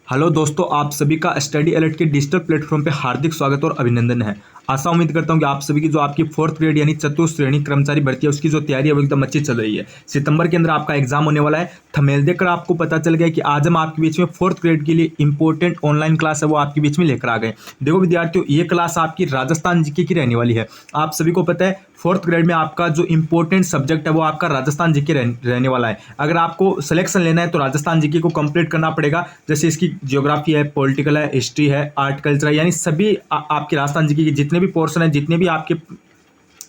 Hello दोस्तों, आप सभी का स्टडी अलर्ट के डिजिटल प्लेटफॉर्म पे हार्दिक स्वागत और अभिनंदन है। आशा उम्मीद करता हूं कि आप सभी की जो आपकी फोर्थ ग्रेड यानी चतुर्थ श्रेणी कर्मचारी भर्ती है उसकी जो तैयारी है वो एकदम अच्छी चल रही है। सितंबर के अंदर आपका एग्जाम होने वाला है। थंबनेल देखकर आपको पता चल गया कि आज हम आपके बीच में फोर्थ ग्रेड के लिए इंपॉर्टेंट ऑनलाइन क्लास है वो आपके बीच में लेकर आ गए। देखो विद्यार्थियों, ये क्लास आपकी राजस्थान जीके की रहने वाली है। आप सभी को पता है फोर्थ ग्रेड में आपका जो इंपॉर्टेंट सब्जेक्ट है वो आपका राजस्थान जीके रहने वाला है। अगर आपको सिलेक्शन लेना है तो राजस्थान जीके को कंप्लीट करना पड़ेगा। जैसे इसकी ज्योग्राफी है, पॉलिटिकल है, हिस्ट्री है, आर्ट कल्चर है, यानी सभी आपके राजस्थान जीके के जितने भी पोर्शन है, जितने भी आपके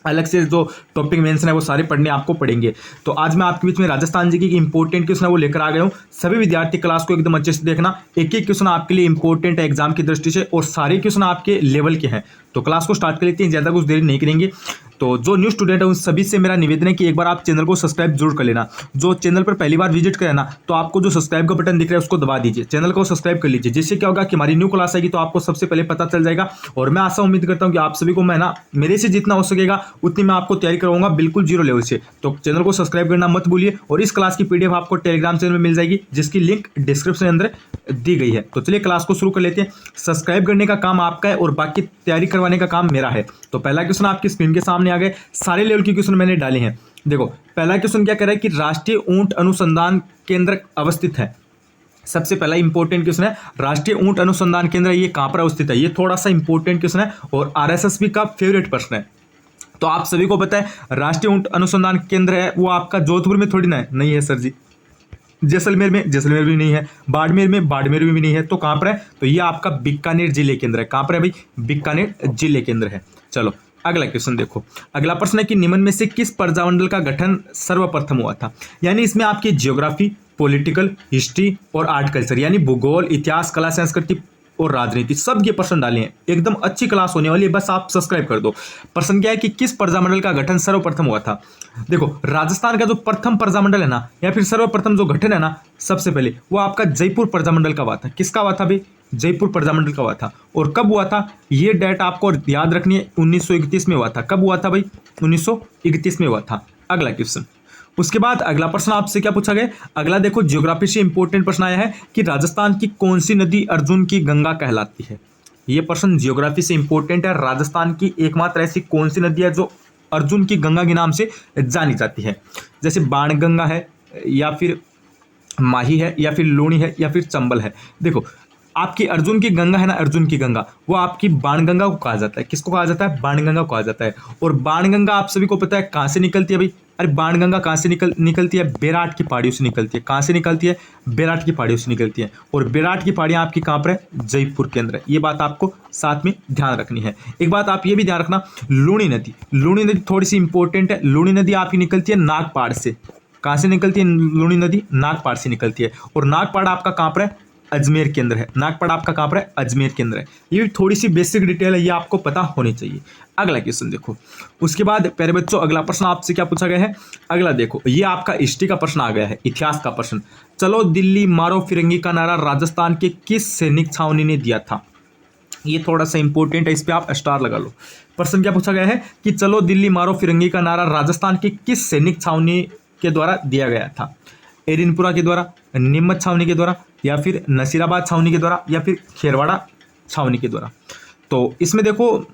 अलग से जो टॉपिक मेंशन है वो सारे पढ़ने आपको पड़ेंगे। तो आज मैं आपके बीच में राजस्थान जी की इंपॉर्टेंट क्वेश्चन है वो लेकर आ गया हूँ। सभी विद्यार्थी क्लास को एकदम अच्छे से देखना। एक एक क्वेश्चन आपके लिए इंपॉर्टेंट है एग्जाम की दृष्टि से और सारे क्वेश्चन आपके लेवल के हैं। तो क्लास को स्टार्ट कर लेते हैं, ज़्यादा कुछ देरी नहीं करेंगे। तो जो न्यू स्टूडेंट है उन सभी से मेरा निवेदन है कि एक बार आप चैनल को सब्सक्राइब जरूर कर लेना। जो चैनल पर पहली बार विजिट करें ना, तो आपको जो सब्सक्राइब का बटन दिख रहा है उसको दबा दीजिए, चैनल को सब्सक्राइब कर लीजिए। जिससे क्या होगा कि हमारी न्यू क्लास आएगी तो आपको सबसे पहले पता चल जाएगा। और मैं आशा उम्मीद करता हूँ कि आप सभी को मैं ना मेरे से जितना हो सकेगा उतनी मैं आपको तैयारी करवाऊंगा, बिल्कुल जीरो लेवल से। तो चैनल को सब्सक्राइब करना मत भूलिए। और इस क्लास की पीडीएफ आपको टेलीग्राम चैनल में मिल जाएगी, जिसकी लिंक डिस्क्रिप्शन के अंदर दी गई है। तो चलिए क्लास को शुरू कर लेते हैं। सब्सक्राइब करने का काम आपका है और बाकी तैयारी करवाने का काम मेरा है। तो पहला क्वेश्चन आपकी स्क्रीन के सामने आ गए। सारे लेवल के क्वेश्चन मैंने डाले हैं। देखो पहला क्वेश्चन क्या कह रहा है कि राष्ट्रीय ऊंट अनुसंधान केंद्र अवस्थित है। सबसे पहला इंपॉर्टेंट क्वेश्चन है, राष्ट्रीय ऊंट अनुसंधान केंद्र ये कहां पर अवस्थित है। ये थोड़ा सा इंपॉर्टेंट क्वेश्चन है और आरएसएसबी का फेवरेट प्रश्न है। तो आप सभी को पता है राष्ट्रीय ऊंट अनुसंधान केंद्र है वो आपका जोधपुर में थोड़ी ना है, नहीं है सर जी। जैसलमेर में जैसलमेर भी नहीं है, बाड़मेर में बाड़मेर में भी नहीं है। तो कहां पर है? तो ये आपका बीकानेर जिले केंद्र है। कहां पर है भाई? बीकानेर जिले केंद्र है। चलो अगला क्वेश्चन देखो। अगला प्रश्न है कि निम्न में से किस प्रजामंडल का गठन सर्वप्रथम हुआ था। यानी इसमें आपकी ज्योग्राफी, पॉलिटिकल, हिस्ट्री और आर्ट कल्चर यानी भूगोल, इतिहास, कला, संस्कृति और राजनीति सब ये प्रश्न डाले हैं। एकदम अच्छी क्लास होने वाली है, बस आप सब्सक्राइब कर दो। प्रश्न क्या है कि किस प्रजामंडल का गठन सर्वप्रथम हुआ था। देखो राजस्थान का जो प्रथम प्रजामंडल है ना, या फिर सर्वप्रथम जो गठन है ना, सबसे पहले वो आपका जयपुर प्रजामंडल का हुआ था। किसका हुआ था भाई? जयपुर प्रजामंडल का हुआ था। और कब हुआ था ये डेट आपको याद रखनी है, 1931 में हुआ था। कब हुआ था भाई? 1931 में हुआ था। अगला क्वेश्चन, उसके बाद अगला प्रश्न आपसे क्या पूछा गया। अगला देखो, ज्योग्राफी से इंपॉर्टेंट प्रश्न आया है कि राजस्थान की कौन सी नदी अर्जुन की गंगा कहलाती है। ये प्रश्न ज्योग्राफी से इंपॉर्टेंट है। राजस्थान की एकमात्र ऐसी कौन सी नदी है जो अर्जुन की गंगा के नाम से जानी जाती है। जैसे बाणगंगा है, या फिर माही है, या फिर लूणी है, या फिर चंबल है। देखो आपकी अर्जुन की गंगा है ना, अर्जुन की गंगा वो आपकी बाणगंगा को कहा जाता है। किसको कहा जाता है? बाणगंगा को कहा जाता है। और बाणगंगा आप सभी को पता है कहाँ से निकलती है भाई? अरे बाणगंगा कहाँ से निकलती है? बेराट की पहाड़ियों से निकलती है। कहाँ से निकलती है? बेराट की पहाड़ियों से निकलती है। और बेराट की पहाड़ियाँ आपकी कहाँ पर है? जयपुर के अंदर है। ये बात आपको साथ में ध्यान रखनी है। एक बात आप ये भी ध्यान रखना, लूणी नदी थोड़ी सी इंपॉर्टेंट है। लूणी नदी आपकी निकलती है नागपाड़ से। कहाँ से निकलती है लूणी नदी? नागपाड़ से निकलती है। और नागपाड़ आपका कहाँ पर है? अजमेर के अंदर है। नागपाड़ आपका कहाँ पर है? अजमेर के अंदर है। ये भी थोड़ी सी बेसिक डिटेल है, ये आपको पता होनी चाहिए। अगला क्वेश्चन देखो। उसके बाद प्यारे बच्चों अगला प्रश्न आपसे क्या पूछा गया है। अगला देखो, ये आपका हिस्ट्री का प्रश्न आ गया है, इतिहास का प्रश्न। चलो दिल्ली मारो फिरंगी का नारा राजस्थान के किस सैनिक छावनी ने दिया था। ये थोड़ा सा इंपॉर्टेंट है, इस पे आप स्टार लगा लो। प्रश्न क्या पूछा गया है कि चलो दिल्ली मारो फिरंगी का नारा राजस्थान की किस सैनिक छावनी के द्वारा दिया गया था। एरिनपुरा के द्वारा, नीमच छावनी के द्वारा, या फिर नसीराबाद छावनी के द्वारा, या फिर खेरवाड़ा छावनी के द्वारा। तो इसमें देखो,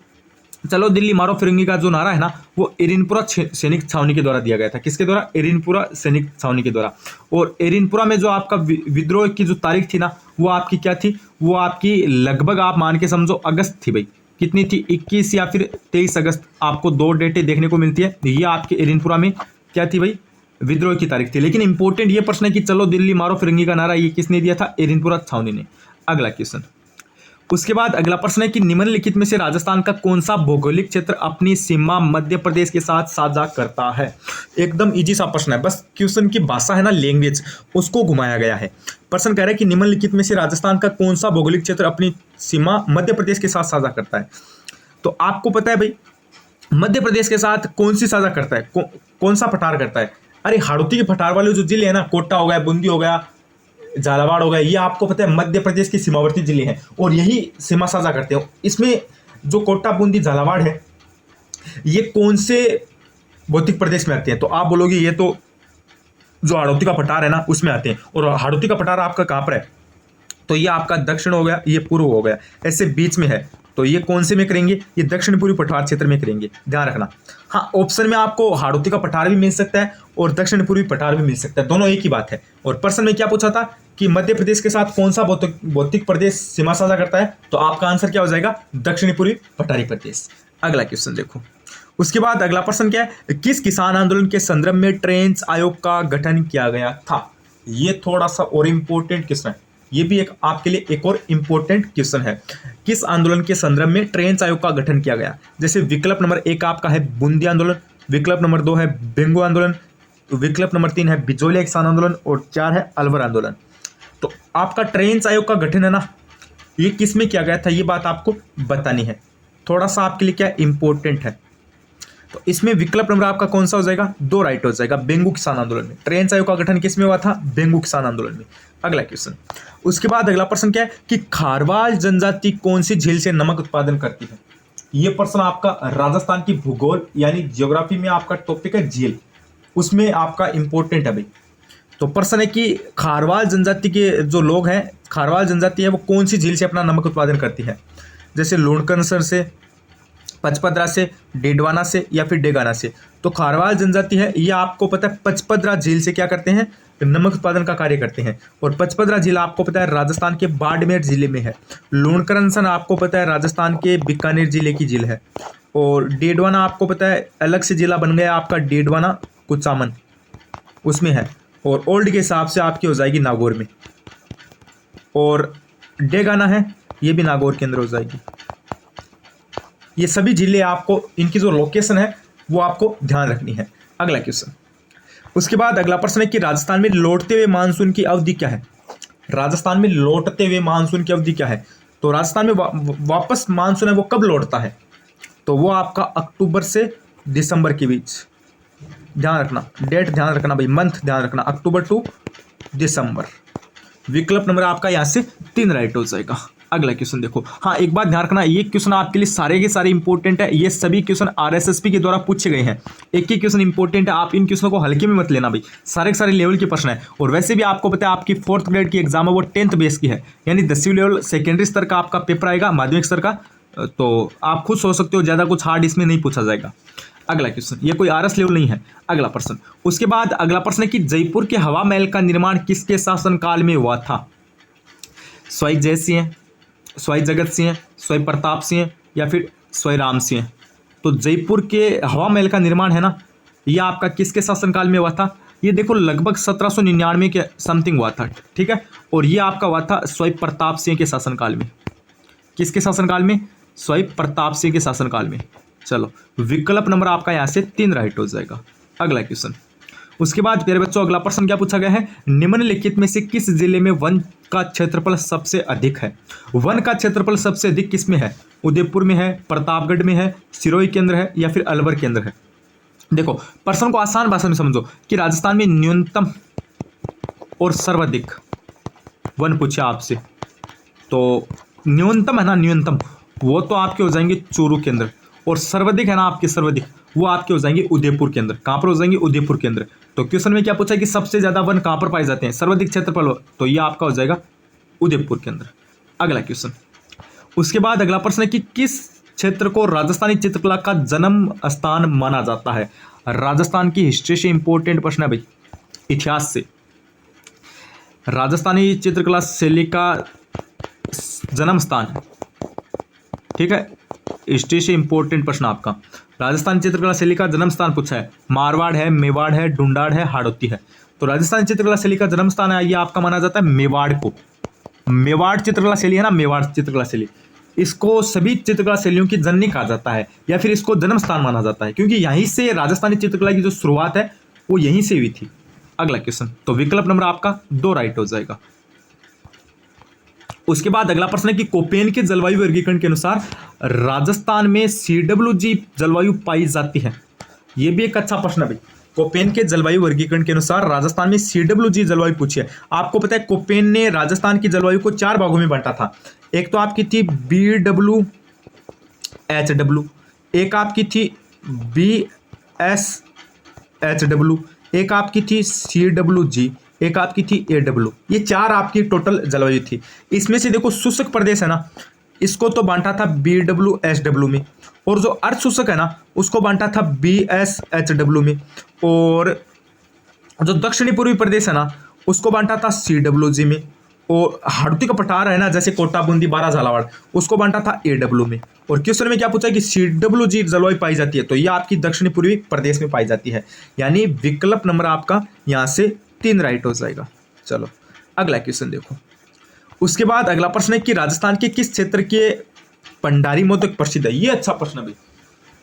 चलो दिल्ली मारो फिरंगी का जो नारा है ना वो एरिनपुरा सैनिक छावनी के द्वारा दिया गया था। किसके द्वारा? एरिनपुरा सैनिक छावनी के द्वारा। और एरिनपुरा में जो आपका विद्रोह की जो तारीख थी ना वो आपकी क्या थी? वो आपकी लगभग आप मान के समझो अगस्त थी भाई। कितनी थी? 21 या फिर 23 अगस्त। आपको दो डेटें देखने को मिलती है। ये आपके एरिनपुरा में क्या थी भाई? विद्रोह की तारीख थी। लेकिन इंपॉर्टेंट ये प्रश्न है कि चलो दिल्ली मारो फिरंगी का नारा ये किसने दिया था? एरिनपुरा छावनी ने। अगला क्वेश्चन, उसके बाद अगला प्रश्न है कि निम्नलिखित में से राजस्थान का कौन सा भौगोलिक क्षेत्र अपनी सीमा मध्य प्रदेश के साथ साझा करता है। एकदम इजी सा प्रश्न है, बस क्वेश्चन की भाषा है ना, लैंग्वेज, उसको घुमाया गया है। प्रश्न कह रहा है कि निम्नलिखित में से राजस्थान का कौन सा भौगोलिक क्षेत्र अपनी सीमा मध्य प्रदेश के साथ साझा करता है। तो आपको पता है भाई मध्य प्रदेश के साथ कौन सी साझा करता है, कौन सा पठार करता है। अरे हाड़ौती के पठार वाले जो जिले हैं ना, कोटा हो गया, बूंदी हो गया, झालावाड़ हो गया, ये आपको पता है मध्य प्रदेश के सीमावर्ती जिले हैं और यही सीमा साझा करते हो। इसमें जो कोटा, बूंदी, झालावाड़ है ये कौन से भौतिक प्रदेश में आते हैं। तो आप बोलोगे ये तो जो हाड़ौती का पठार है ना उसमें आते हैं। और हाड़ौती का पठार आपका कहाँ पर है? तो ये आपका दक्षिण हो गया, ये पूर्व हो गया, ऐसे बीच में है तो ये कौन से में करेंगे, ये दक्षिण पूर्वी पठार क्षेत्र में करेंगे, ध्यान रखना। हाँ, ऑप्शन में आपको हाड़ौती का पठार भी मिल सकता है और दक्षिण पूर्वी पठार भी मिल सकता है, दोनों एक ही बात है। और प्रश्न में क्या पूछा था कि मध्य प्रदेश के साथ कौन सा भौतिक प्रदेश सीमा साझा करता है, तो आपका आंसर क्या हो जाएगा, दक्षिणी पूर्वी पठारी प्रदेश। अगला क्वेश्चन देखो, उसके बाद अगला प्रश्न क्या है, किस किसान आंदोलन के संदर्भ में ट्रेंच आयोग का गठन किया गया था। ये थोड़ा सा और इम्पोर्टेंट क्वेश्चन है, ये भी एक आपके लिए एक और इम्पोर्टेंट क्वेश्चन है। किस आंदोलन के संदर्भ में ट्रेंच आयोग का गठन किया गया। जैसे विकल्प नंबर 1 आपका है बूंदी आंदोलन, विकल्प नंबर 2 है बेंगो आंदोलन, विकल्प नंबर 3 है बिजोलिया किसान आंदोलन और 4 है अलवर आंदोलन। तो आपका ट्रेंच आयोग का गठन है ना, ये किस में किया गया था, ये बात आपको बतानी है, थोड़ा सा आपके लिए क्या इंपॉर्टेंट है। तो इसमें विकल्प नंबर आपका कौन सा हो जाएगा, 2 राइट हो जाएगा, बेंगू किसान आंदोलन में। ट्रेंच आयोग का गठन किस में हुआ था, बेंगू किसान आंदोलन में। अगला क्वेश्चन, उसके बाद अगला प्रश्न क्या है कि खारवाल जनजाति कौन सी झील से नमक उत्पादन करती है। ये प्रश्न आपका राजस्थान की भूगोल यानी ज्योग्राफी में आपका टॉपिक है झील, उसमें आपका इंपॉर्टेंट है भाई। तो प्रश्न है कि खारवाल जनजाति के जो लोग हैं, खारवाल जनजाति है वो कौन सी झील से अपना नमक उत्पादन करती है। जैसे लुणकरनसर से, पचपदरा से, डेडवाना से या फिर डेगाना से। तो खारवाल जनजाति है ये आपको पता है पचपदरा झील से क्या करते हैं, नमक उत्पादन का कार्य करते हैं। और पचपदरा झील आपको पता है राजस्थान के बाड़मेर जिले में है। लुणकरनसन आपको पता है राजस्थान के बीकानेर जिले की झील है। और डेडवाना आपको पता है अलग से जिला बन गया आपका डेडवाना कुचामन, उसमें है। और ओल्ड के हिसाब से आपकी हो जाएगी नागौर में। और डेगाना है ये भी नागौर के अंदर हो जाएगी। ये सभी जिले आपको इनकी जो लोकेशन है वो आपको ध्यान रखनी है। अगला क्वेश्चन, उसके बाद अगला प्रश्न है कि राजस्थान में लौटते हुए मानसून की अवधि क्या है। राजस्थान में लौटते हुए मानसून की अवधि क्या है। तो राजस्थान में वापस मानसून है वो कब लौटता है, तो वो आपका अक्टूबर से दिसंबर के बीच। ध्यान रखना, डेट ध्यान रखना भाई, मंथ ध्यान रखना, अक्टूबर टू दिसंबर। विकल्प नंबर आपका यहाँ से 3 राइट हो जाएगा। अगला क्वेश्चन देखो, हाँ एक बात ध्यान रखना, ये क्वेश्चन आपके लिए सारे के सारे इंपॉर्टेंट है। ये सभी क्वेश्चन आरएसएसपी के द्वारा पूछे गए हैं, एक ही क्वेश्चन इंपॉर्टेंट है। आप इन क्वेश्चनों को हल्के में मत लेना भाई, सारे के सारे लेवल के प्रश्न है। और वैसे भी आपको पता है आपकी 4th ग्रेड की एग्जाम है वो 10th बेस की है, यानी 10वीं लेवल सेकेंडरी स्तर का आपका पेपर आएगा, माध्यमिक स्तर का। तो आप खुद सोच सकते हो, ज़्यादा कुछ हार्ड इसमें नहीं पूछा जाएगा। अगला क्वेश्चन, ये कोई आरएस लेवल नहीं है। अगला प्रश्न, उसके बाद अगला प्रश्न है कि जयपुर के हवा महल का निर्माण किसके शासनकाल में हुआ था। स्वयं जय सिंह, स्वयं जगत सिंह, स्वयं प्रताप सिंह या फिर स्वयं राम सिंह। तो जयपुर के हवा महल का निर्माण है ना, ये आपका किसके शासनकाल में हुआ था। ये देखो लगभग 1799 के समथिंग हुआ था, ठीक है। और ये आपका हुआ था स्वयं प्रताप सिंह के शासनकाल में। किसके शासनकाल में, स्वयं प्रताप सिंह के शासनकाल में। चलो विकल्प नंबर आपका यहाँ से 3 राइट हो जाएगा। अगला क्वेश्चन, उसके बाद प्यारे बच्चों अगला प्रश्न क्या पूछा गया है, निम्नलिखित में से किस जिले में वन का क्षेत्रफल सबसे अधिक है। वन का क्षेत्रफल सबसे अधिक किस में है, उदयपुर में है, प्रतापगढ़ में है, सिरोही के अंदर है या फिर अलवर के अंदर है। देखो प्रश्न को आसान भाषा में समझो कि राजस्थान में न्यूनतम और सर्वाधिक वन पूछे आपसे, तो न्यूनतम है ना, न्यूनतम वो तो आपके हो जाएंगे चूरू के अंदर, और सर्वाधिक है ना आपके सर्वाधिक वो आपके हो जाएंगे उदयपुर के अंदर। कहाँ पर हो जाएंगे, उदयपुर के अंदर। तो क्वेश्चन में क्या पूछा है कि सबसे ज्यादा वन कहाँ पर पाए जाते हैं, सर्वाधिक क्षेत्रफल, तो ये आपका हो जाएगा उदयपुर के अंदर। अगला क्वेश्चन, उसके बाद अगला प्रश्न है कि किस क्षेत्र को राजस्थानी चित्रकला का जन्म स्थान माना जाता है। राजस्थान की हिस्ट्री से इंपॉर्टेंट प्रश्न है भाई, इतिहास से। राजस्थानी चित्रकला शैली का जन्म स्थान है, ठीक है, हिस्ट्री से इंपॉर्टेंट प्रश्न आपका। राजस्थान चित्रकला शैली का जन्म स्थान पूछा है, मारवाड़ है, मेवाड़ है, ढूंढाड़ है, हाड़ौती है। तो राजस्थान चित्रकला शैली का जन्म स्थान है ये आपका माना जाता है मेवाड़ को। मेवाड़ चित्रकला शैली है ना, मेवाड़ चित्रकला शैली, इसको सभी चित्रकला शैलियों की जननी कहा जाता है या फिर इसको जन्म स्थान माना जाता है, क्योंकि यहीं से राजस्थानी चित्रकला की जो शुरुआत है वो यहीं से हुई थी। अगला क्वेश्चन, तो विकल्प नंबर आपका 2 राइट हो जाएगा। उसके बाद अगला प्रश्न है कि कोपेन के जलवायु वर्गीकरण के अनुसार राजस्थान में CWG जलवायु पाई जाती है। यह भी एक अच्छा प्रश्न है भाई। कोपेन के जलवायु वर्गीकरण के अनुसार राजस्थान में CWG जलवायु पूछी है। आपको पता है कोपेन ने राजस्थान की जलवायु को 4 भागों में बांटा था। एक तो आपकी थी BWHW, एक आपकी थी BSHW, एक आपकी थी CWG, एक आपकी थी AW। ये 4 आपकी टोटल जलवायु थी। इसमें से देखो शुष्क प्रदेश है ना, इसको तो बांटा था BW SW में, और जो अर्ध शुष्क है ना उसको बांटा था BSHW में, और जो दक्षिणी पूर्वी प्रदेश है ना उसको बांटा था CWG में, और हाड़ौती का पठार है ना जैसे कोटा, बूंदी, बारा, झालावाड़, उसको बांटा था AW में। और क्वेश्चन में क्या पूछा कि CWG जलवायु पाई जाती है, तो ये आपकी दक्षिणी पूर्वी प्रदेश में पाई जाती है, यानी विकल्प नंबर आपका यहाँ से 3 राइट हो जाएगा। चलो अगला क्वेश्चन देखो। उसके बाद अगला प्रश्न है कि राजस्थान के किस क्षेत्र के पंडारी मोदक प्रसिद्ध है। ये अच्छा प्रश्न है भाई,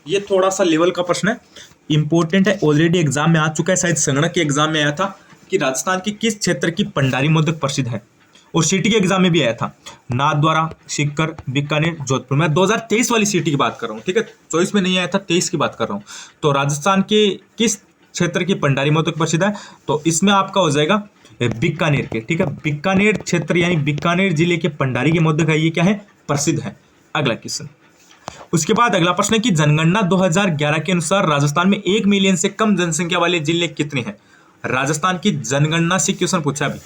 ये थोड़ा सा लेवल का प्रश्न है, इंपॉर्टेंट है, ऑलरेडी एग्जाम में आ चुका है, शायद संगणक के एग्जाम में आया था कि राजस्थान के किस क्षेत्र की पंडारी मोदक प्रसिद्ध है, और सीटी के एग्जाम में भी आया था, नाथद्वारा, सीकर, बीकानेर, जोधपुर। मैं 2023 वाली सीटी की बात कर रहा हूँ, ठीक है, 24 में नहीं आया था, 23 की बात कर रहा हूँ। तो राजस्थान के किस क्षेत्र की पंडारी मोदक प्रसिद्ध है, तो इसमें आपका हो जाएगा बीकानेर के, ठीक है, बीकानेर क्षेत्र यानी बीकानेर जिले के पंडारी के मोदक है, ये क्या है, प्रसिद्ध है। अगला क्वेश्चन। उसके बाद अगला प्रश्न है कि जनगणना 2011 के अनुसार राजस्थान में 1 मिलियन से कम जनसंख्या वाले जिले कितने हैं। राजस्थान की जनगणना से क्वेश्चन पूछा अभी,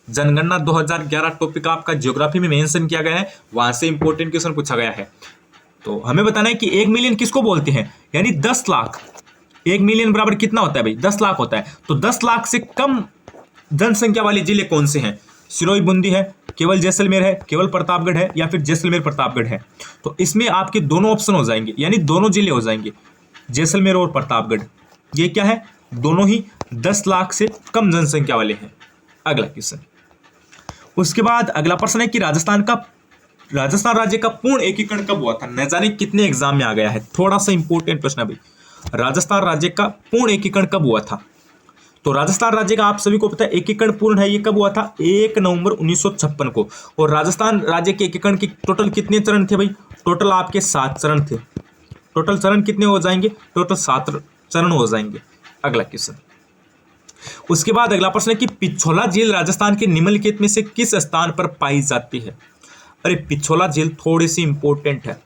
जनगणना 2011 टॉपिक आपका ज्योग्राफी में मेंशन किया गया है, वहां से इंपॉर्टेंट क्वेश्चन पूछा गया है। तो हमें बताना है कि 1 मिलियन किसको बोलते हैं, यानी 10 लाख। 1 मिलियन बराबर कितना होता है भाई, 10 लाख होता है। तो 10 लाख से कम जनसंख्या वाले जिले कौन से हैं, सिरोही, बूंदी है, केवल जैसलमेर है, केवल प्रतापगढ़ है, या फिर जैसलमेर प्रतापगढ़ है। तो इसमें आपके दोनों ऑप्शन हो जाएंगे, यानी दोनों जिले हो जाएंगे, जैसलमेर और प्रतापगढ़। ये क्या है, दोनों ही 10 लाख से कम जनसंख्या वाले हैं। अगला क्वेश्चन। उसके बाद अगला प्रश्न है कि राजस्थान राज्य का पूर्ण एकीकरण कब हुआ था। न जाने कितने एग्जाम में आ गया है, थोड़ा सा इंपॉर्टेंट प्रश्न है भाई, राजस्थान राज्य का पूर्ण एकीकरण कब हुआ था। तो राजस्थान राज्य का आप सभी को पता है एकीकरण पूर्ण है, ये कब हुआ था, 1 नवंबर 1956 को। और राजस्थान राज्य के एकीकरण के टोटल कितने चरण थे भाई, टोटल आपके 7 चरण थे। टोटल चरण कितने हो जाएंगे, टोटल 7 चरण हो जाएंगे। अगला क्वेश्चन। उसके बाद अगला प्रश्न है कि पिछोला झील राजस्थान के निम्नलिखित में से किस स्थान पर पाई जाती है। अरे पिछोला झील थोड़ी सी इंपॉर्टेंट है,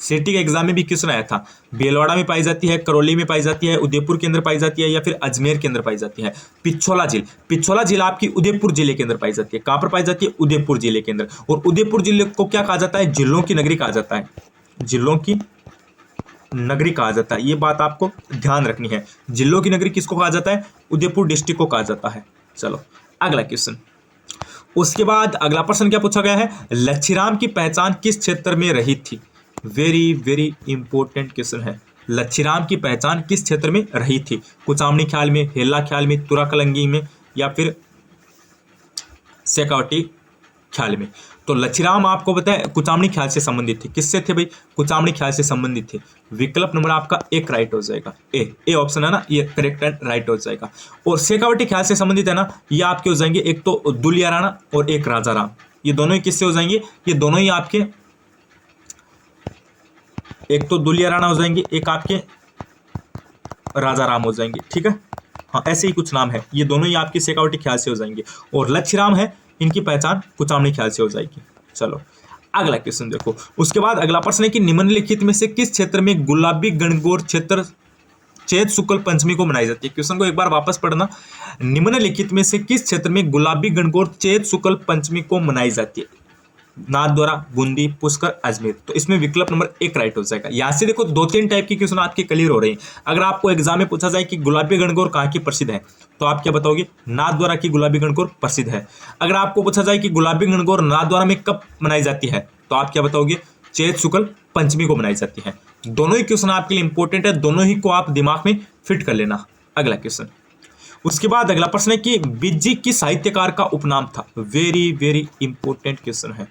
सिटी के एग्जाम में भी क्वेश्चन आया था। भीलवाड़ा में पाई जाती है, करौली में पाई जाती है, उदयपुर के अंदर पाई जाती है, या फिर अजमेर के अंदर पाई जाती है। पिछोला झील आपकी उदयपुर जिले के अंदर पाई जाती है। कहां पर पाई जाती है, उदयपुर जिले के अंदर। और उदयपुर जिले को क्या कहा जाता है, जिलों की नगरी कहा जाता है, जिलों की नगरी कहा जाता है। ये बात आपको ध्यान रखनी है, जिलों की नगरी किसको कहा जाता है, उदयपुर डिस्ट्रिक्ट को कहा जाता है। चलो अगला क्वेश्चन। उसके बाद अगला प्रश्न क्या पूछा गया है, लच्छीराम की पहचान किस क्षेत्र में रही थी। वेरी वेरी इंपॉर्टेंट क्वेश्चन है, लच्छीराम की पहचान किस क्षेत्र में रही थी, कुचामणी ख्याल में, हेला ख्याल में, तुराकलंगी में, या फिर शेखावटी ख्याल में। तो लच्छीराम आपको पता है कुचामणी ख्याल से संबंधित थे। किससे थे भाई, कुचामणी ख्याल से संबंधित थे। विकल्प नंबर आपका 1 राइट हो जाएगा, ए ऑप्शन है ना, ये करेक्ट एंड राइट हो जाएगा। और शेखावटी ख्याल से संबंधित है ना, ये आपके हो जाएंगे एक तो दुलिया राणा और एक राजा राम। ये दोनों ही किससे हो जाएंगे, ये दोनों ही आपके, एक तो दुलिया राणा हो जाएंगे, एक आपके राजा राम हो जाएंगे, ठीक है, हाँ ऐसे ही कुछ नाम है। ये दोनों ही आपकी शेखावटी ख्याल से हो जाएंगे, और लच्छीराम है इनकी पहचान कुचामणी ख्याल से हो जाएगी। चलो अगला क्वेश्चन देखो। उसके बाद अगला प्रश्न है कि निम्नलिखित में से किस क्षेत्र में गुलाबी गणगौर क्षेत्र चैत शुक्ल पंचमी को मनाई जाती है। क्वेश्चन को एक बार वापस पढ़ना, निम्नलिखित में से किस क्षेत्र में गुलाबी गणगौर चैत शुक्ल पंचमी को मनाई जाती है। नाथद्वारा, बूंदी, पुष्कर, अजमेर। तो इसमें विकल्प नंबर 1 राइट हो जाएगा। यहाँ से देखो 2-3 टाइप की क्वेश्चन आपके क्लियर हो रहे हैं। अगर आपको एग्जाम में पूछा जाए कि गुलाबी गणगौर कहाँ की प्रसिद्ध है, तो आप क्या बताओगे, नाथद्वारा की गुलाबी गणगौर प्रसिद्ध है। अगर आपको पूछा जाए कि गुलाबी गणगौर नाथद्वारा में कब मनाई जाती है, तो आप क्या बताओगे, चैत शुक्ल पंचमी को मनाई जाती है। दोनों ही क्वेश्चन आपके लिए इंपॉर्टेंट है, दोनों ही को आप दिमाग में फिट कर लेना। अगला क्वेश्चन। उसके बाद अगला प्रश्न है कि बिज्जी किस साहित्यकार का उपनाम था। वेरी वेरी इंपॉर्टेंट क्वेश्चन है।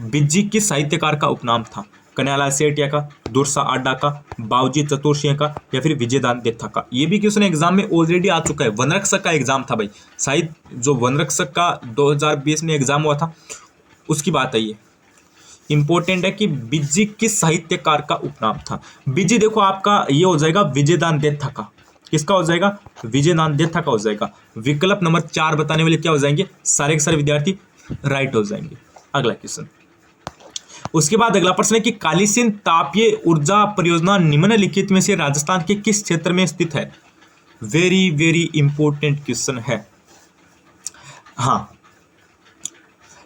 बिज्जी किस साहित्यकार का उपनाम था, कन्हैयालाल सेठिया का, दुर्सा आड्डा का, बाबूजी चतुर सिंह का, या फिर विजयदान देथा का। ये भी क्वेश्चन एग्जाम में ऑलरेडी आ चुका है। वनरक्षक का एग्जाम था भाई, शायद जो वनरक्षक का 2020 में एग्जाम हुआ था उसकी बात है। ये इंपॉर्टेंट है कि बिज्जी किस साहित्यकार का उपनाम था। बिज्जी देखो आपका ये हो जाएगा विजयदान देथा का। किसका हो जाएगा, विजयदान देथा का हो जाएगा। विकल्प नंबर 4 बताने वाले क्या हो जाएंगे, सारे के सारे विद्यार्थी राइट हो जाएंगे। अगला क्वेश्चन। उसके बाद अगला प्रश्न है कि कालीसिंध तापीय ऊर्जा परियोजना निम्नलिखित में से राजस्थान के किस क्षेत्र में स्थित है। वेरी वेरी इंपॉर्टेंट क्वेश्चन है। हाँ,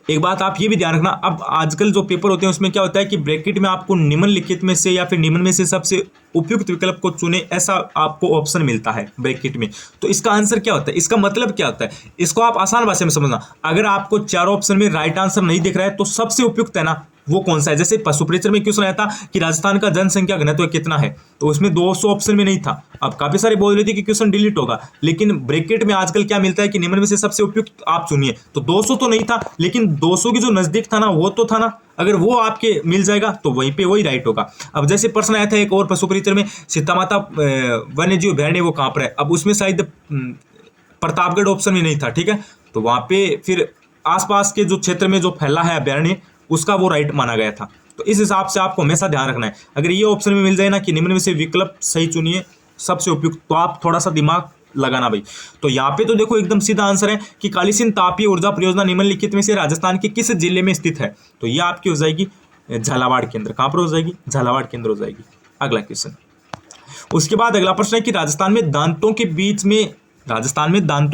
एक बात आप ये भी ध्यान रखना, अब आजकल जो पेपर होते हैं उसमें क्या होता है कि ब्रैकेट में आपको निम्नलिखित में से या फिर निम्न में से सबसे उपयुक्त विकल्प को चुने, ऐसा आपको ऑप्शन मिलता है ब्रैकेट में। तो इसका आंसर क्या होता है, इसका मतलब क्या होता है, इसको आप आसान भाषा में समझना। अगर आपको चारों ऑप्शन में राइट आंसर नहीं दिख रहा है तो सबसे उपयुक्त है ना वो कौन सा है। जैसे पशु परिचर में क्वेश्चन आया था कि राजस्थान का जनसंख्या घनत्व कितना है, तो उसमें 200 ऑप्शन में नहीं था। अब काफी सारे बोल रहे थे कि क्वेश्चन डिलीट होगा, लेकिन ब्रैकेट में आजकल क्या मिलता है कि निम्न में से सबसे उपयुक्त आप चुनिए। तो 200 तो नहीं था, लेकिन 200 की जो नजदीक था ना वो तो था ना, अगर वो आपके मिल जाएगा तो वहीं पे वही राइट होगा। अब जैसे प्रश्न आया था एक और पशु परिचर में, सीता माता वन्य जीव अभयारण्य वो कहाँ पर है, अब उसमें शायद प्रतापगढ़ ऑप्शन में नहीं था, ठीक है। तो वहां पे फिर आसपास के जो क्षेत्र में जो फैला है अभयारण्य उसका वो राइट माना गया था। तो इस हिसाब से आपको हमेशा ध्यान रखना है, अगर ये ऑप्शन में मिल जाए ना कि निम्न में से विकल्प सही चुनिए सबसे उपयुक्त, तो आप थोड़ा सा दिमाग लगाना भाई। तो यहाँ पे तो देखो एकदम सीधा आंसर है कि कालीसिंध तापीय ऊर्जा परियोजना निम्नलिखित में से राजस्थान के किस जिले में स्थित है, तो ये आपकी हो जाएगी झालावाड़ केंद्र। कहाँ पर हो जाएगी, झालावाड़ केंद्र हो जाएगी। अगला क्वेश्चन, उसके बाद अगला प्रश्न है कि राजस्थान में दांतों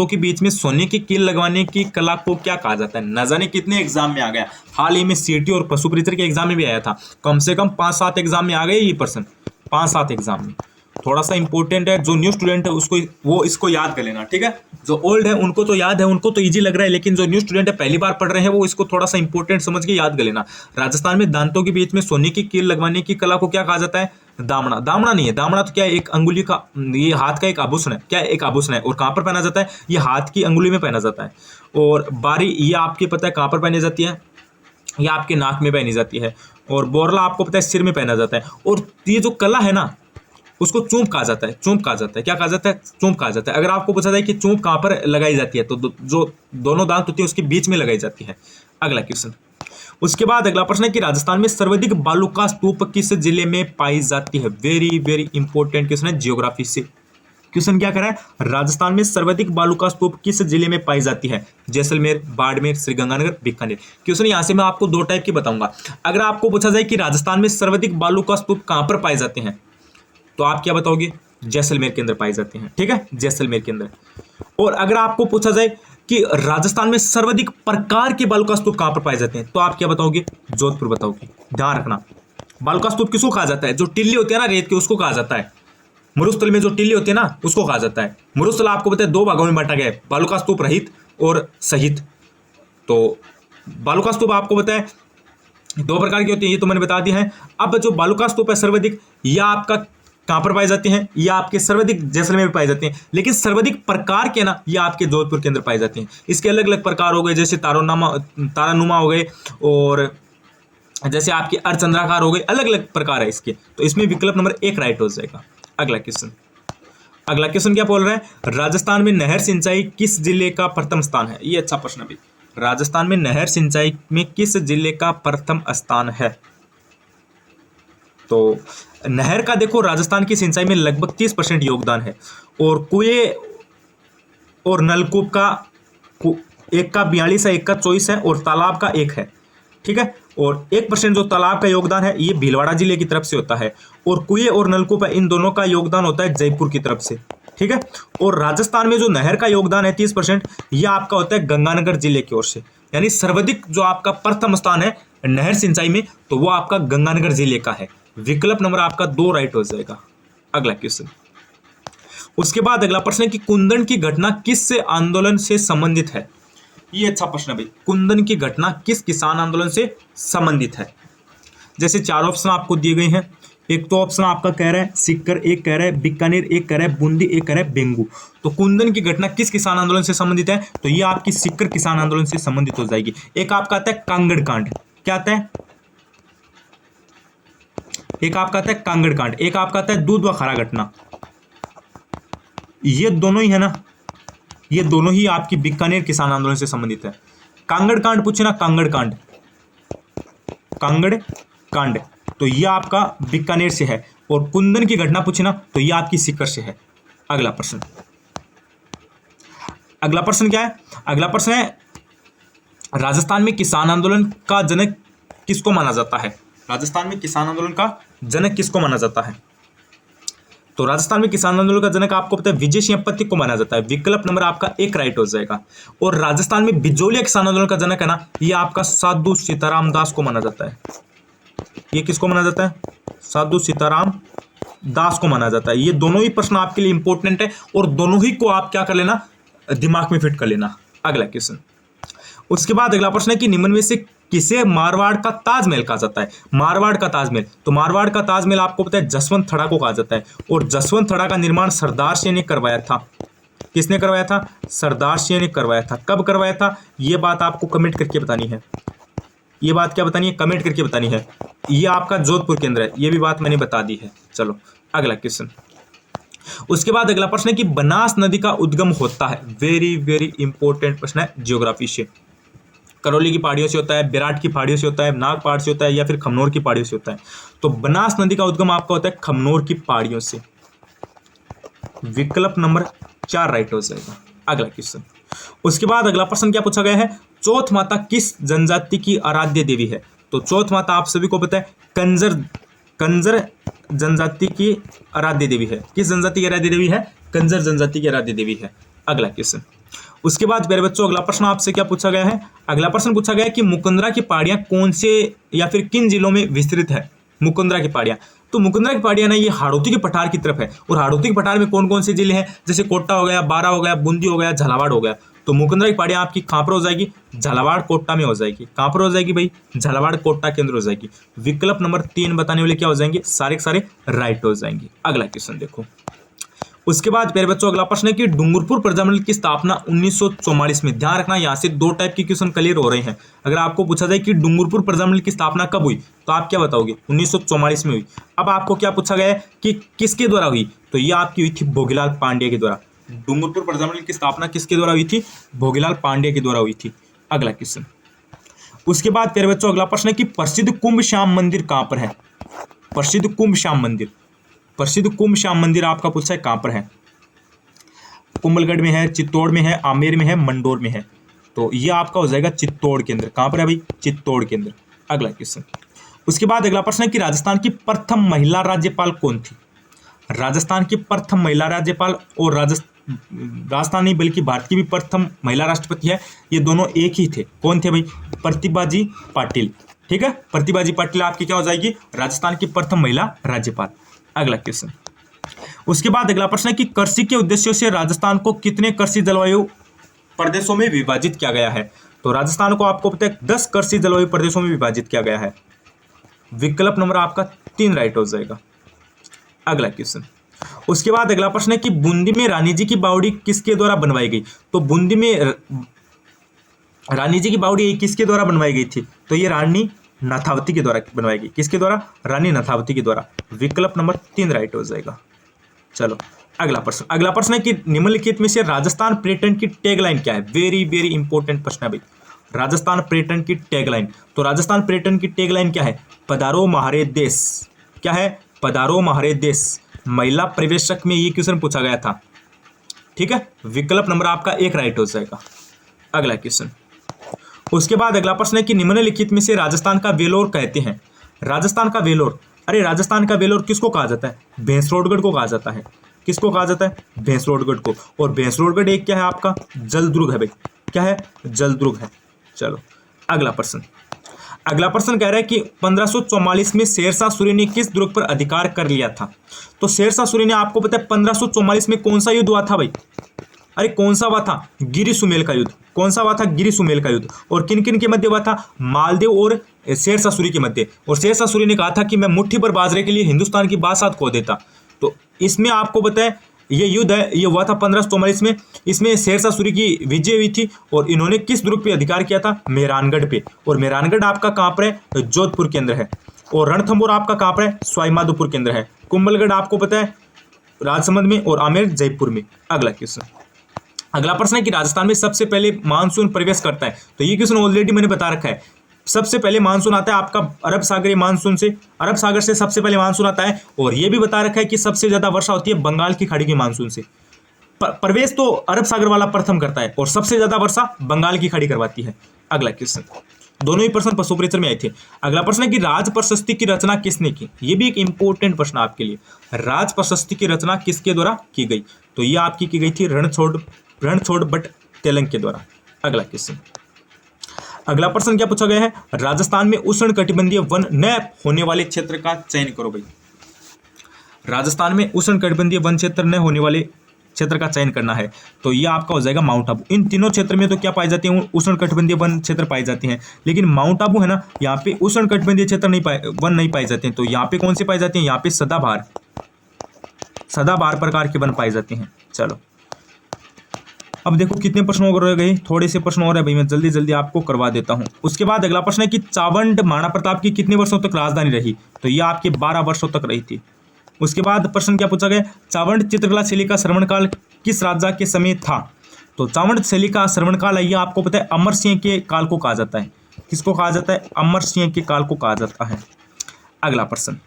के बीच में सोने की कील लगवाने की कला को क्या कहा जाता है। न जाने कितने एग्जाम में आ गया, हाल ही में सीटी और पशु परिचर के एग्जाम में भी आया था, कम से कम 5-7 एग्जाम में आ गए ये प्रश्न, 5-7 एग्जाम में। थोड़ा सा इंपॉर्टेंट है, जो न्यू स्टूडेंट है उसको वो इसको याद कर लेना, ठीक है। जो ओल्ड है उनको तो याद है, उनको तो इजी लग रहा है, लेकिन जो न्यू स्टूडेंट है पहली बार पढ़ रहे हैं वो इसको थोड़ा सा इंपॉर्टेंट समझ के याद कर लेना। राजस्थान में दांतों के बीच में सोने की कील लगवाने की कला को क्या कहा जाता है, दामना। दामना नहीं है, दामना तो क्या है, एक अंगुली का, ये हाथ का एक आभूषण है, क्या एक आभूषण है, और कहाँ पर पहना जाता है, ये हाथ की अंगुली में पहना जाता है। और बारी ये आपके पता है कहाँ पर पहनी जाती है, ये आपके नाक में पहनी जाती है। और बोरला आपको पता है सिर में पहना जाता है। और ये जो कला है ना उसको चूंप कहा जाता है, चूंप कहा जाता है। क्या कहा जाता है, चूंप कहा जाता है। अगर आपको पूछा जाए कि चूंप कहाँ पर लगाई जाती है, तो जो दोनों दांत होती है उसके बीच में लगाई जाती है। अगला क्वेश्चन, उसके बाद अगला प्रश्न है कि राजस्थान में सर्वाधिक बालू का स्तूप किस जिले में पाई जाती है। वेरी वेरी इंपॉर्टेंट क्वेश्चन है, जियोग्राफी से क्वेश्चन क्या कर रहा है, राजस्थान में सर्वाधिक बालू का स्तूप किस जिले में पाई जाती है। जैसलमेर, बाड़मेर, श्रीगंगानगर, बीकानेर। क्वेश्चन यहां से मैं आपको 2 टाइप की बताऊंगा। अगर आपको पूछा जाए कि राजस्थान में सर्वाधिक बालू का स्तूप कहां पर पाए जाते हैं, तो आप क्या बताओगे, जैसलमेर के अंदर पाए जाते हैं, ठीक है, जैसलमेर के अंदर। और अगर आपको पूछा जाए कि राजस्थान में सर्वाधिक प्रकार के बालू का स्तूप कहां पर पाए जाते हैं, तो आप क्या बताओगे, जोधपुर बताओगे। ध्यान रखना, बालू का स्तूप किसको कहा जाता है, जो टिल्ली होती है ना रेत की, उसको कहा जाता है। मरुस्थल में जो टिल्ली होती है ना उसको कहा जाता है। मरुस्थल आपको पता है 2 भागों में बांटा गया है, बालू का स्तूप रहित और सहित। तो बालू का स्तूप आपको पता है 2 प्रकार की होती है, ये तो मैंने बता दिया है। अब जो बालू का स्तूप है सर्वाधिक, यह आपका कहां पर पाए जाते हैं, ये आपके सर्वाधिक जैसलमेर में पाए जाते हैं। लेकिन सर्वाधिक प्रकार के ना ये आपके जोधपुर के अंदर पाए जाते हैं। इसके अलग अलग प्रकार हो गए, जैसे तारानुमा हो गए, और जैसे आपके अर्धचंद्राकार हो गए, अलग अलग प्रकार है इसके। तो इसमें विकल्प नंबर 1 राइट हो जाएगा। अगला क्वेश्चन क्या बोल रहा है, राजस्थान में नहर सिंचाई किस जिले का प्रथम स्थान है। ये अच्छा प्रश्न भी, राजस्थान में नहर सिंचाई में किस जिले का प्रथम स्थान है। तो नहर का देखो राजस्थान की सिंचाई में लगभग 30% योगदान है, और कुएं और नलकूप का एक का 42 है, एक का 24 है, और तालाब का 1 है, ठीक है। और 1% जो तालाब का योगदान है ये भीलवाड़ा जिले की तरफ से होता है, और कुएं और नलकूप है इन दोनों का योगदान होता है जयपुर की तरफ से, ठीक है। और राजस्थान में जो नहर का योगदान है 30%, यह आपका होता है गंगानगर जिले की ओर से। यानी सर्वाधिक जो आपका प्रथम स्थान है नहर सिंचाई में, तो वो आपका गंगानगर जिले का है। विकल्प नंबर आपका 2 राइट हो जाएगा। अगला क्वेश्चन, उसके बाद अगला प्रश्न है कि कुंदन की घटना किस आंदोलन से संबंधित है। ये अच्छा प्रश्न है भाई, कुंदन की घटना किस किसान आंदोलन से संबंधित है। जैसे 4 ऑप्शन आपको दिए गए हैं। एक तो ऑप्शन आपका कह रहा है सीकर, एक कह रहा है बीकानेर, एक कह रहा है बूंदी, एक कह रहा है बेंगू। तो कुंदन की घटना किस किसान आंदोलन से संबंधित है, तो ये आपकी सीकर किसान आंदोलन से संबंधित हो जाएगी। एक आपका आता है कांगड़ कांड, क्या आता है, एक आपका आता है कांगड़ कांड, एक आपका आता है दूध व खरा घटना। ये दोनों ही है ना, ये दोनों ही आपकी बीकानेर किसान आंदोलन से संबंधित है। कांगड़ कांड पूछे ना, कांगड़ कांड, कांगड़ कांड, तो ये आपका बीकानेर से है। और कुंदन की घटना पूछे ना, तो ये आपकी सीकर से है। अगला प्रश्न, अगला प्रश्न क्या है, अगला प्रश्न है राजस्थान में किसान आंदोलन का जनक किसको माना जाता है। राजस्थान में किसान आंदोलन का जनक किसको माना जाता है। तो राजस्थान में किसान आंदोलन का जनक आपको पता है विजय सिंह पत्ती को माना जाता है, विकल्प नंबर आपका एक राइट हो जाएगा। और राजस्थान में बिजोलिया किसान आंदोलन का जनक है ना, ये आपका साधु सीताराम दास को माना जाता है। ये किसको माना जाता है? साधु सीताराम दास को माना जाता है। ये दोनों ही प्रश्न आपके लिए इंपॉर्टेंट है और दोनों ही को आप क्या कर लेना, दिमाग में फिट कर लेना। अगला क्वेश्चन, उसके बाद अगला प्रश्न है कि निम्न में से किसे मारवाड़ का ताजमहल कहा जाता है? मारवाड़ का ताजमहल, तो मारवाड़ का ताजमहल आपको पता है जसवंत थड़ा को कहा जाता है। और जसवंत थड़ा का निर्माण सरदार सिंह ने करवाया था। किसने करवाया था? सरदार सिंह ने करवाया था। कब करवाया था? ये बात आपको कमेंट करके बतानी है। ये बात क्या बतानी है? कमेंट करके बतानी है। ये आपका जोधपुर केंद्र है, ये भी बात मैंने बता दी है। चलो अगला क्वेश्चन, उसके बाद अगला प्रश्न है कि बनास नदी का उद्गम होता है। वेरी वेरी इंपॉर्टेंट प्रश्न है ज्योग्राफी से। करौली की पहाड़ियों से होता है, विराट की पहाड़ियों से होता है, नाग पहाड़ से होता है, या फिर खमनोर की पहाड़ियों से होता है? तो बनास नदी का उद्गम आपका होता है खमनोर की पहाड़ियों से। विकल्प नंबर 4 राइट हो जाएगा। अगला क्वेश्चन, उसके बाद अगला प्रश्न क्या पूछा गया है? चौथ माता किस जनजाति की आराध्य देवी है? तो चौथ माता आप सभी को पता है कंजर जनजाति की आराध्य देवी है। किस जनजाति की आराध्य देवी है? कंजर जनजाति की आराध्य देवी है। अगला क्वेश्चन, उसके बाद प्यारे बच्चों अगला प्रश्न आपसे क्या पूछा गया है? अगला प्रश्न पूछा गया है कि मुकुंदरा की पहाड़ियां कौन से या फिर किन जिलों में विस्तृत है? मुकुंदरा की पहाड़ियां, तो मुकुंदरा की पहाड़ियां ना ये हाड़ौती के पठार की तरफ है। और हाड़ौती के पठार में कौन कौन से जिले हैं? जैसे कोटा हो गया, बारा हो गया, बूंदी हो गया, झालावाड़ हो गया। तो मुकुंदरा की पहाड़ियां आपकी कहां पर हो जाएगी? झालावाड़ कोटा में हो जाएगी। कहां पर हो जाएगी भाई? झालावाड़ कोटा के अंदर हो जाएगी। विकल्प नंबर 3 बताने वाले क्या हो जाएंगे? सारे के सारे राइट हो जाएंगे। अगला क्वेश्चन देखो, उसके बाद प्यारे बच्चों अगला प्रश्न है कि डूंगरपुर प्रजामंडल की स्थापना 1944 में। ध्यान रखना यहाँ से 2 टाइप के क्वेश्चन क्लियर हो रहे हैं। अगर आपको पूछा जाए कि डूंगरपुर प्रजामंडल की स्थापना कब हुई, तो आप क्या बताओगे? 1944 में हुई। अब आपको क्या पूछा गया है कि किसके द्वारा हुई? तो ये आपकी हुई थी भोगीलाल पांड्या के द्वारा। डूंगरपुर प्रजामंडल की स्थापना किसके द्वारा हुई थी? भोगीलाल पांड्या के द्वारा हुई थी। अगला क्वेश्चन, उसके बाद प्यारे बच्चों अगला प्रश्न है कि प्रसिद्ध कुंभ श्याम मंदिर कहां पर है? प्रसिद्ध कुंभ श्याम मंदिर, प्रसिद्ध कुंभ श्याम मंदिर आपका पूछा है कहां पर है? कुंभलगढ़ में है, चित्तौड़ में है, आमेर में है, मंडोर में है। तो ये आपका हो जाएगा चित्तौड़ के अंदर। कहां पर है भाई? चित्तौड़ के अंदर। अगला क्वेश्चन, उसके बाद अगला प्रश्न है कि राजस्थान की प्रथम महिला राज्यपाल कौन थी? राजस्थान की प्रथम महिला राज्यपाल और राजस्थान नहीं बल्कि भारत की भी प्रथम महिला राष्ट्रपति है, ये दोनों एक ही थे। कौन थे भाई? प्रतिभाजी पाटिल। ठीक है, प्रतिभाजी पाटिल आपकी क्या हो जाएगी? राजस्थान की प्रथम महिला राज्यपाल। अगला क्वेश्चन, उसके बाद अगला प्रश्न है कि कृषि के उद्देश्यों से राजस्थान को कितने कृषि जलवायु प्रदेशों में विभाजित किया गया है? तो राजस्थान को आपको पता है 10 कृषि जलवायु प्रदेशों में विभाजित किया गया है। विकल्प नंबर आपका 3 राइट हो जाएगा। अगला क्वेश्चन, उसके बाद अगला प्रश्न है कि बूंदी में रानी जी की बावड़ी किसके द्वारा बनवाई गई? तो बूंदी में रानी जी की बावड़ी किसके द्वारा बनवाई गई थी? तो ये रानी नाथावती के द्वारा बनवाई गई। किसके द्वारा? रानी नाथावती के द्वारा। विकल्प नंबर 3 राइट हो जाएगा। चलो अगला प्रश्न, अगला प्रश्न है कि निम्नलिखित में से राजस्थान पर्यटन की टैगलाइन क्या है? वेरी वेरी इंपॉर्टेंट प्रश्न है भाई। राजस्थान पर्यटन की टैगलाइन, तो राजस्थान पर्यटन की टैगलाइन क्या है? पधारो म्हारे देश। क्या है? पधारो म्हारे देश। महिला प्रवेशक में ये क्वेश्चन पूछा गया था। ठीक है, विकल्प नंबर आपका 1 राइट हो जाएगा। अगला क्वेश्चन, उसके बाद अगला प्रश्न है कि निम्नलिखित में से राजस्थान का वेलोर कहते हैं। राजस्थान का वेलोर, अरे राजस्थान का वेलोर किसको कहा जाता है? भैंसरोडगढ़ को कहा जाता है। किसको कहा जाता है? भैंसरोडगढ़ को। और भैंसरोडगढ़ एक क्या है आपका? जलदुर्ग है भाई। क्या है? जलदुर्ग है। चलो अगला प्रश्न, अगला प्रश्न कह रहा है कि 1544 में शेरशाह सूरी ने किस दुर्ग पर अधिकार कर लिया था? तो शेरशाह सूरी ने आपको पता है 1544 में कौन सा युद्ध हुआ था भाई? अरे कौन सा हुआ था? गिरी सुमेल का युद्ध। कौन सा हुआ था? गिरी सुमेल का युद्ध। और किन किन के मध्य हुआ था? मालदेव और शेरशाह सूरी के मध्य। और शेरशाह सूरी ने कहा था कि मैं मुट्ठी भर बाजरे के लिए हिंदुस्तान की बादशाह खो देता। तो इसमें आपको पता है ये युद्ध है, ये हुआ था 1544 में। इसमें शेरशाह सूरी की विजय हुई थी और इन्होंने किस दुर्ग पे अधिकार किया था? मेहरानगढ़ पे। और मेहरानगढ़ आपका कहाँ पर है? जोधपुर के अंदर है। और रणथंभौर आपका कहाँ पर है? सवाईमाधोपुर के अंदर है। कुंभलगढ़ आपको पता है राजसमंद में और आमेर जयपुर में। अगला क्वेश्चन, अगला प्रश्न है कि राजस्थान में सबसे पहले मानसून प्रवेश करता है। तो ये क्वेश्चन ऑलरेडी मैंने बता रखा है। सबसे पहले मानसून आता है आपका अरब सागरीय मानसून से। अरब सागर से सबसे पहले मानसून आता है। और ये भी बता रखा है कि सबसे ज्यादा वर्षा होती है बंगाल की खाड़ी के मानसून से। प्रवेश तो अरब सागर वाला प्रथम करता है और सबसे ज्यादा वर्षा बंगाल की खाड़ी करवाती है। अगला क्वेश्चन, दोनों ही प्रश्न पशु परीक्षण में आए थे। अगला प्रश्न है कि राज प्रशस्ति की रचना किसने की? ये भी एक इंपॉर्टेंट प्रश्न आपके लिए। राज प्रशस्ति की रचना किसके द्वारा की गई? तो ये आपकी की गई थी रणछोड़ बट तेलंग के द्वारा। अगला क्वेश्चन, अगला प्रश्न क्या पूछा गया है? राजस्थान में उष्णकटिबंधीय वन न होने वाले क्षेत्र का चयन करो भाई। राजस्थान में उष्णकटिबंधीय वन क्षेत्र न होने वाले क्षेत्र का चयन करना है, तो ये आपका हो जाएगा माउंट आबू। इन तीनों क्षेत्र में तो क्या पाई जाती है? उष्णकटिबंधीय वन क्षेत्र पाई जाती हैं, लेकिन माउंट आबू है ना, यहाँ पे उष्णकटिबंधीय क्षेत्र वन नहीं पाए जाते हैं। तो यहाँ पे कौन से पाए जाते हैं? यहाँ पे सदाबहार प्रकार के वन पाए जाते हैं। चलो अब देखो कितने प्रश्न और रह गए, थोड़े से प्रश्न और है भाई, मैं जल्दी जल्दी आपको करवा देता हूं। उसके बाद अगला प्रश्न है कि चावंड महाराणा प्रताप की कितने वर्षों तक राजधानी रही? तो यह आपके 12 वर्षों तक रही थी। उसके बाद प्रश्न क्या पूछा गया? चावंड चित्रकला शैली का श्रवण काल किस राजा के समय था? तो चावंड शैली का श्रवण काल है, यह आपको पता है अमर सिंह के काल को कहा जाता है। किसको कहा जाता है? अमर सिंह के काल को कहा जाता है। अगला प्रश्न,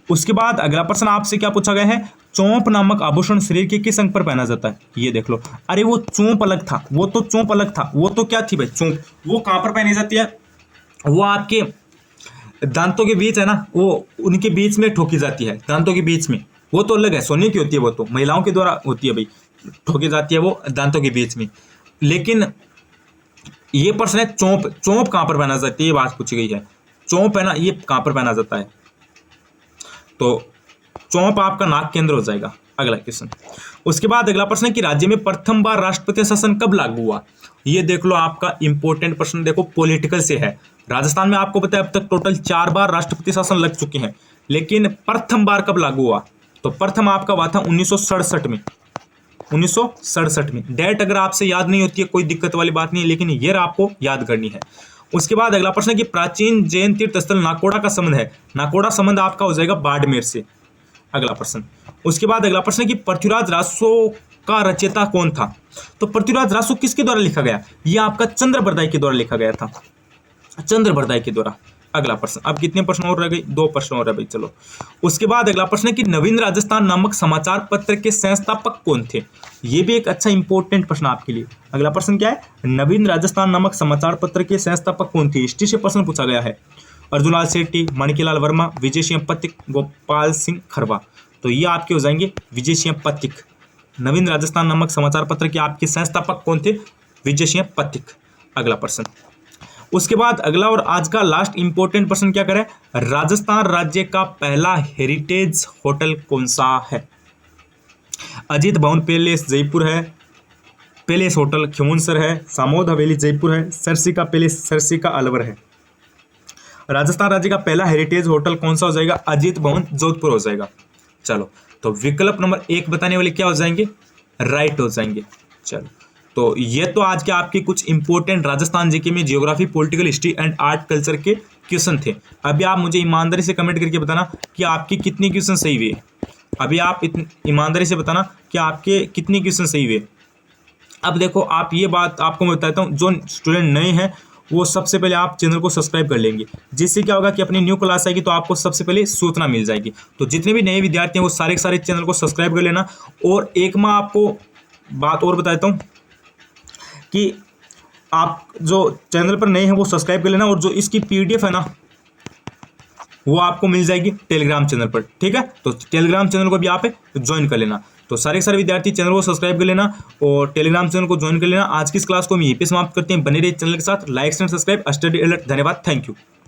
उसके बाद अगला प्रश्न आपसे क्या पूछा गया है? चोंप नामक आभूषण शरीर के किस अंग पर पहना जाता है? ये देख लो। अरे वो चोंप अलग था, वो तो चोंप अलग था, वो तो क्या थी भाई? चोंप। वो कहां पर पहनी जाती है? वो आपके दांतों के बीच है ना, वो उनके बीच में ठोकी जाती है, दांतों के बीच में। वो तो अलग है, सोने की होती है, वो तो महिलाओं के द्वारा होती है भाई, ठोकी जाती है वो दांतों के बीच में। लेकिन ये प्रश्न है चोंप कहां पर पहना जाती है, ये बात पूछी गई है। चोंप है ना, ये कहां पर पहना जाता है? तो चौप आपका नाक के अंदर हो जाएगा। अगला क्वेश्चन, उसके बाद अगला प्रश्न है कि राज्य में प्रथम बार राष्ट्रपति शासन कब लागू हुआ? ये देख लो, आपका इंपॉर्टेंट प्रश्न देखो, पॉलिटिकल से है। राजस्थान में आपको पता है अब तक टोटल 4 बार राष्ट्रपति शासन लग चुके हैं, लेकिन प्रथम बार कब लागू हुआ? तो प्रथम आपका हुआ था 1967 में। 1967 में। डेट अगर आपसे याद नहीं होती है कोई दिक्कत वाली बात नहीं है, लेकिन ये आपको याद करनी है। उसके बाद अगला प्रश्न है कि प्राचीन जैन तीर्थ स्थल नाकोड़ा का संबंध है। नाकोड़ा संबंध आपका हो जाएगा बाड़मेर से। अगला प्रश्न, उसके बाद अगला प्रश्न है कि पृथ्वीराज रासो का रचयिता कौन था? तो पृथ्वीराज रासो किसके द्वारा लिखा गया? यह आपका चंद्रबरदाई के द्वारा लिखा गया था, चंद्रबरदाई के द्वारा। अगला प्रश्न, अब कितने प्रश्न और रह गए? 2 प्रश्न और रह गए। चलो उसके बाद अगला प्रश्न है कि नवीन राजस्थान नामक समाचार पत्र के संस्थापक कौन थे? ये भी एक अच्छा इंपॉर्टेंट प्रश्न आपके लिए। अगला प्रश्न क्या है? नवीन राजस्थान नामक समाचार पत्र के संस्थापक कौन थे? हिस्ट्री से प्रश्न पूछा गया है। अर्जुनलाल शेट्टी, माणिक्यलाल वर्मा, विजय सिंह पथिक, गोपाल सिंह खरवा। तो ये आपके हो जाएंगे विजय सिंह पथिक। नवीन राजस्थान नामक समाचार पत्र के आपके संस्थापक कौन थे? विजय सिंह पथिक। अगला प्रश्न, उसके बाद अगला और आज का लास्ट इंपॉर्टेंट प्रश्न क्या करें? राजस्थान राज्य का पहला हेरिटेज होटल कौन सा है? अजीत भवन पैलेस जयपुर है, पैलेस होटल खिमुनसर है, सामोद हवेली जयपुर है, सरसिका पैलेस सरसिका अलवर है। राजस्थान राज्य का पहला हेरिटेज होटल कौन सा हो जाएगा? अजीत भवन जोधपुर हो जाएगा। चलो तो विकल्प नंबर 1 बताने वाले क्या हो जाएंगे? राइट हो जाएंगे। चलो तो ये तो आज के आपके कुछ इंपॉर्टेंट राजस्थान जीके में geography, political history and art culture के क्वेश्चन थे। अभी आप मुझे ईमानदारी से कमेंट करके बताना कि आपके कितने क्वेश्चन सही हुए। अभी आप ईमानदारी से बताना कि आपके कितने क्वेश्चन सही हुए। अब देखो, आप ये बात आपको मैं बताता हूँ, जो स्टूडेंट नए हैं वो सबसे पहले आप चैनल को सब्सक्राइब कर लेंगे, जिससे क्या होगा कि अपनी न्यू क्लास आएगी तो आपको सबसे पहले सूचना मिल जाएगी। तो जितने भी नए विद्यार्थी हैं वो सारे के सारे चैनल को सब्सक्राइब कर लेना। और एक मैं आपको बात और बता देता हूँ कि आप जो चैनल पर नए हैं वो सब्सक्राइब कर लेना, और जो इसकी PDF है ना वो आपको मिल जाएगी टेलीग्राम चैनल पर। ठीक है, तो टेलीग्राम चैनल को भी आप ज्वाइन कर लेना। तो सारे विद्यार्थी चैनल को सब्सक्राइब कर लेना और टेलीग्राम चैनल को ज्वाइन कर लेना। आज की इस क्लास को हम यहीं पे समाप्त करते हैं। बने रहिए चैनल के साथ, like and subscribe. Study alert. धन्यवाद, थैंक यू।